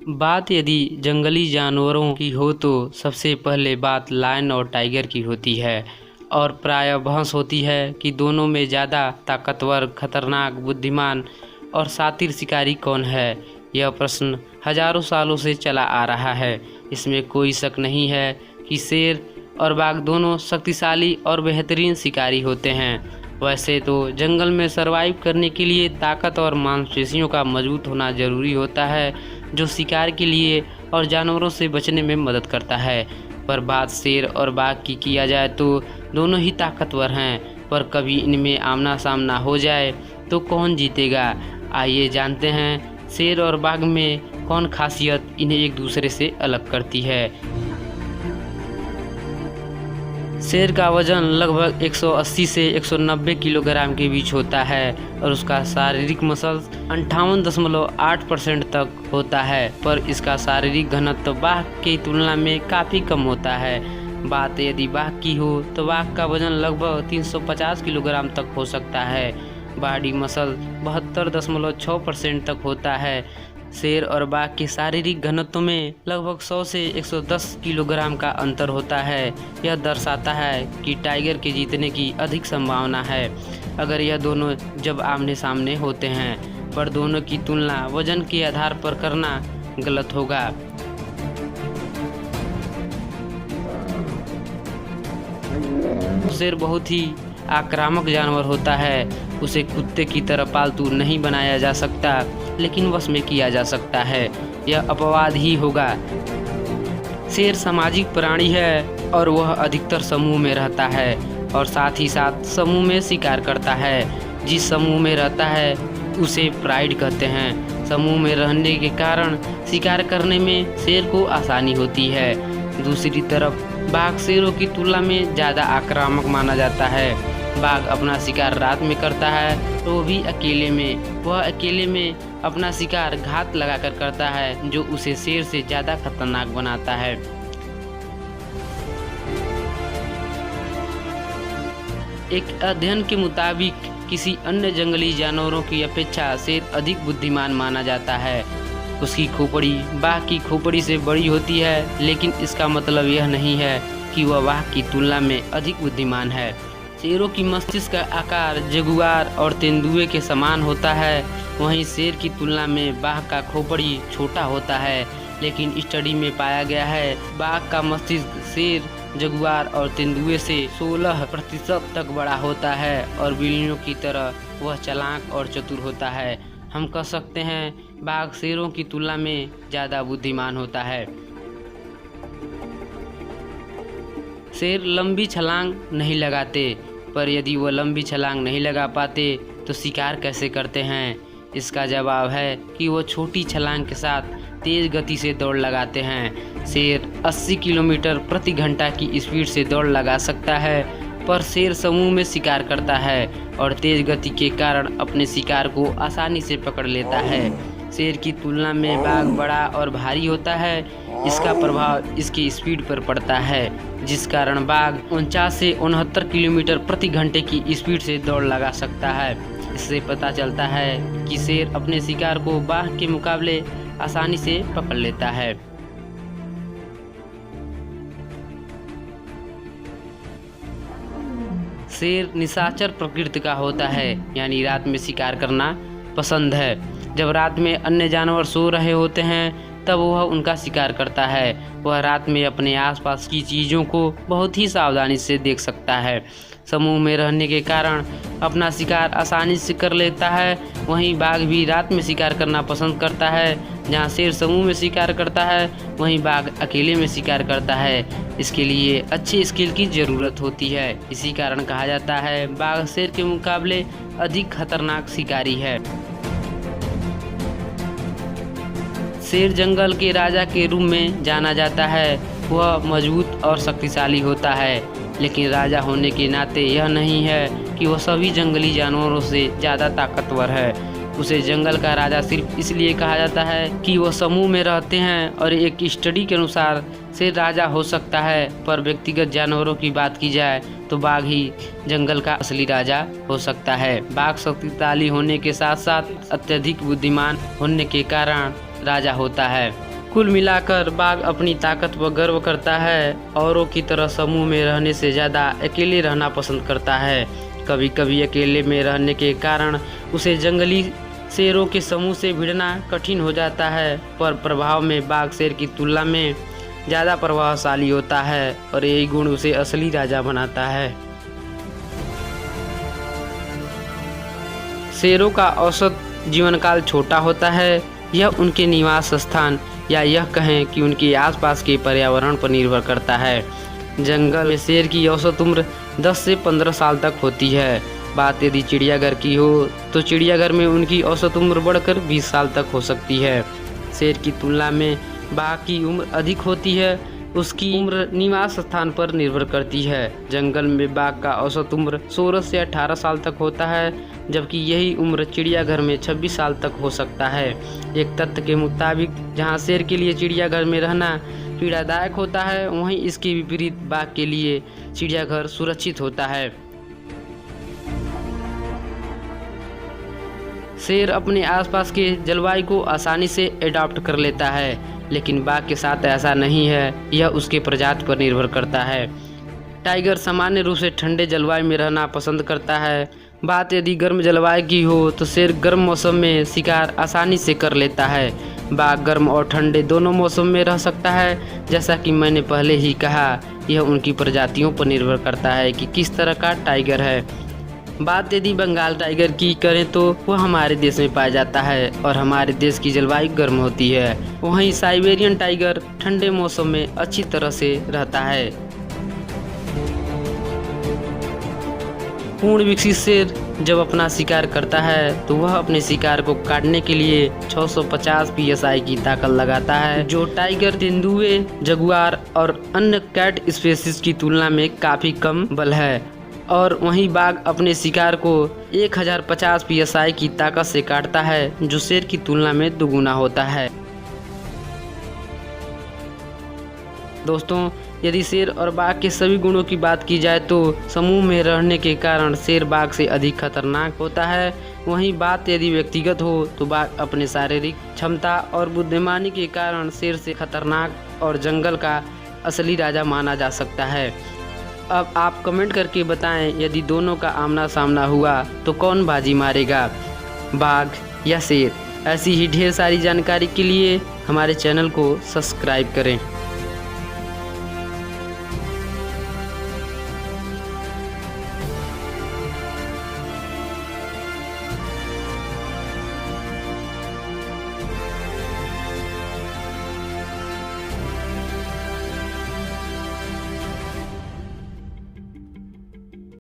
बात यदि जंगली जानवरों की हो तो सबसे पहले बात लायन और टाइगर की होती है और प्रायः बहस होती है कि दोनों में ज़्यादा ताकतवर, खतरनाक, बुद्धिमान और शातिर शिकारी कौन है। यह प्रश्न हजारों सालों से चला आ रहा है। इसमें कोई शक नहीं है कि शेर और बाघ दोनों शक्तिशाली और बेहतरीन शिकारी होते हैं। वैसे तो जंगल में सरवाइव करने के लिए ताकत और मांसपेशियों का मजबूत होना ज़रूरी होता है, जो शिकार के लिए और जानवरों से बचने में मदद करता है। पर बात शेर और बाघ की किया जाए तो दोनों ही ताकतवर हैं, पर कभी इनमें आमना सामना हो जाए तो कौन जीतेगा। आइए जानते हैं शेर और बाघ में कौन खासियत इन्हें एक दूसरे से अलग करती है। शेर का वजन लगभग 180 से 190 किलोग्राम के बीच होता है और उसका शारीरिक मसल 58.8% तक होता है, पर इसका शारीरिक घनत्व बाघ की तुलना में काफ़ी कम होता है। बात यदि बाघ की हो तो बाघ का वजन लगभग 350 किलोग्राम तक हो सकता है। बॉडी मसल 72.6% तक होता है। शेर और बाघ के शारीरिक घनत्व में लगभग 100 से 110 किलोग्राम का अंतर होता है। यह दर्शाता है कि टाइगर के जीतने की अधिक संभावना है अगर यह दोनों जब आमने सामने होते हैं, पर दोनों की तुलना वजन के आधार पर करना गलत होगा। शेर बहुत ही आक्रामक जानवर होता है। उसे कुत्ते की तरह पालतू नहीं बनाया जा सकता, लेकिन वश में किया जा सकता है। यह अपवाद ही होगा। शेर सामाजिक प्राणी है और वह अधिकतर समूह में रहता है और साथ ही साथ समूह में शिकार करता है। जिस समूह में रहता है उसे प्राइड कहते हैं। समूह में रहने के कारण शिकार करने में शेर को आसानी होती है। दूसरी तरफ बाघ शेरों की तुलना में ज़्यादा आक्रामक माना जाता है। बाघ अपना शिकार रात में करता है तो वो भी अकेले में। वह अकेले में अपना शिकार घात लगाकर करता है, जो उसे शेर से ज़्यादा खतरनाक बनाता है। एक अध्ययन के मुताबिक किसी अन्य जंगली जानवरों की अपेक्षा शेर अधिक बुद्धिमान माना जाता है। उसकी खोपड़ी बाघ की खोपड़ी से बड़ी होती है, लेकिन इसका मतलब यह नहीं है कि वह बाघ की तुलना में अधिक बुद्धिमान है। शेरों की मस्तिष्क का आकार जगुआर और तेंदुए के समान होता है, वहीं शेर की तुलना में बाघ का खोपड़ी छोटा होता है। लेकिन स्टडी में पाया गया है बाघ का मस्तिष्क शेर, जगुआर और तेंदुए से 16% तक बड़ा होता है और बिल्लियों की तरह वह चालाक और चतुर होता है। हम कह सकते हैं बाघ शेरों की तुलना में ज़्यादा बुद्धिमान होता है। शेर लंबी छलांग नहीं लगाते, पर यदि वह लंबी छलांग नहीं लगा पाते तो शिकार कैसे करते हैं? इसका जवाब है कि वो छोटी छलांग के साथ तेज गति से दौड़ लगाते हैं। शेर 80 किलोमीटर प्रति घंटा की स्पीड से दौड़ लगा सकता है, पर शेर समूह में शिकार करता है और तेज गति के कारण अपने शिकार को आसानी से पकड़ लेता है। शेर की तुलना में बाघ बड़ा और भारी होता है। इसका प्रभाव इसकी स्पीड पर पड़ता है, जिस कारण बाघ 49 से 69 किलोमीटर प्रति घंटे की स्पीड से दौड़ लगा सकता है। इससे पता चलता है कि शेर अपने शिकार को बाघ के मुकाबले आसानी से पकड़ लेता है। शेर निशाचर प्रकृति का होता है, यानी रात में शिकार करना पसंद है। जब रात में अन्य जानवर सो रहे होते हैं तब वह उनका शिकार करता है। वह रात में अपने आसपास की चीज़ों को बहुत ही सावधानी से देख सकता है। समूह में रहने के कारण अपना शिकार आसानी से कर लेता है। वहीं बाघ भी रात में शिकार करना पसंद करता है। जहां शेर समूह में शिकार करता है, वहीं बाघ अकेले में शिकार करता है। इसके लिए अच्छे स्किल की ज़रूरत होती है। इसी कारण कहा जाता है बाघ शेर के मुकाबले अधिक खतरनाक शिकारी है। शेर जंगल के राजा के रूप में जाना जाता है। वह मजबूत और शक्तिशाली होता है, लेकिन राजा होने के नाते यह नहीं है कि वह सभी जंगली जानवरों से ज़्यादा ताकतवर है। उसे जंगल का राजा सिर्फ इसलिए कहा जाता है कि वह समूह में रहते हैं। और एक स्टडी के अनुसार शेर राजा हो सकता है, पर व्यक्तिगत जानवरों की बात की जाए तो बाघ ही जंगल का असली राजा हो सकता है। बाघ शक्तिशाली होने के साथ साथ अत्यधिक बुद्धिमान होने के कारण राजा होता है। कुल मिलाकर बाघ अपनी ताकत पर गर्व करता है। औरों की तरह समूह में रहने से ज़्यादा अकेले रहना पसंद करता है। कभी कभी अकेले में रहने के कारण उसे जंगली शेरों के समूह से भिड़ना कठिन हो जाता है, पर प्रभाव में बाघ शेर की तुलना में ज़्यादा प्रभावशाली होता है और यही गुण उसे असली राजा बनाता है। शेरों का औसत जीवन काल छोटा होता है। यह उनके निवास स्थान या यह कहें कि उनके आसपास के पर्यावरण पर निर्भर करता है। जंगल में शेर की औसत उम्र 10 से 15 साल तक होती है। बात यदि चिड़ियाघर की हो तो चिड़ियाघर में उनकी औसत उम्र बढ़कर 20 साल तक हो सकती है। शेर की तुलना में बाघ की उम्र अधिक होती है। उसकी उम्र निवास स्थान पर निर्भर करती है। जंगल में बाघ का औसत उम्र 16 से 18 साल तक होता है, जबकि यही उम्र चिड़ियाघर में 26 साल तक हो सकता है। एक तथ्य के मुताबिक जहां शेर के लिए चिड़ियाघर में रहना पीड़ादायक होता है, वहीं इसके विपरीत बाघ के लिए चिड़ियाघर सुरक्षित होता है। शेर अपने आसपास के जलवायु को आसानी से एडॉप्ट कर लेता है, लेकिन बाघ के साथ ऐसा नहीं है। यह उसके प्रजाति पर निर्भर करता है। टाइगर सामान्य रूप से ठंडे जलवायु में रहना पसंद करता है। बात यदि गर्म जलवायु की हो तो शेर गर्म मौसम में शिकार आसानी से कर लेता है। बाघ गर्म और ठंडे दोनों मौसम में रह सकता है। जैसा कि मैंने पहले ही कहा, यह उनकी प्रजातियों पर निर्भर करता है कि किस तरह का टाइगर है। बात यदि बंगाल टाइगर की करें तो वह हमारे देश में पाया जाता है और हमारे देश की जलवायु गर्म होती है। वहीं साइबेरियन टाइगर ठंडे मौसम में अच्छी तरह से रहता है। पूर्ण विकसित शेर जब अपना शिकार करता है तो वह अपने शिकार को काटने के लिए 650 psi की ताकत लगाता है, जो टाइगर, तेंदुए, जगुआर और अन्य कैट स्पीशीज की तुलना में काफ़ी कम बल है। और वहीं बाघ अपने शिकार को 1050 psi की ताकत से काटता है, जो शेर की तुलना में दोगुना होता है। दोस्तों, यदि शेर और बाघ के सभी गुणों की बात की जाए तो समूह में रहने के कारण शेर बाघ से अधिक खतरनाक होता है। वहीं बात यदि व्यक्तिगत हो तो बाघ अपने शारीरिक क्षमता और बुद्धिमानी के कारण शेर से खतरनाक और जंगल का असली राजा माना जा सकता है। अब आप कमेंट करके बताएं, यदि दोनों का आमना सामना हुआ तो कौन बाजी मारेगा, बाघ या शेर? ऐसी ही ढेर सारी जानकारी के लिए हमारे चैनल को सब्सक्राइब करें।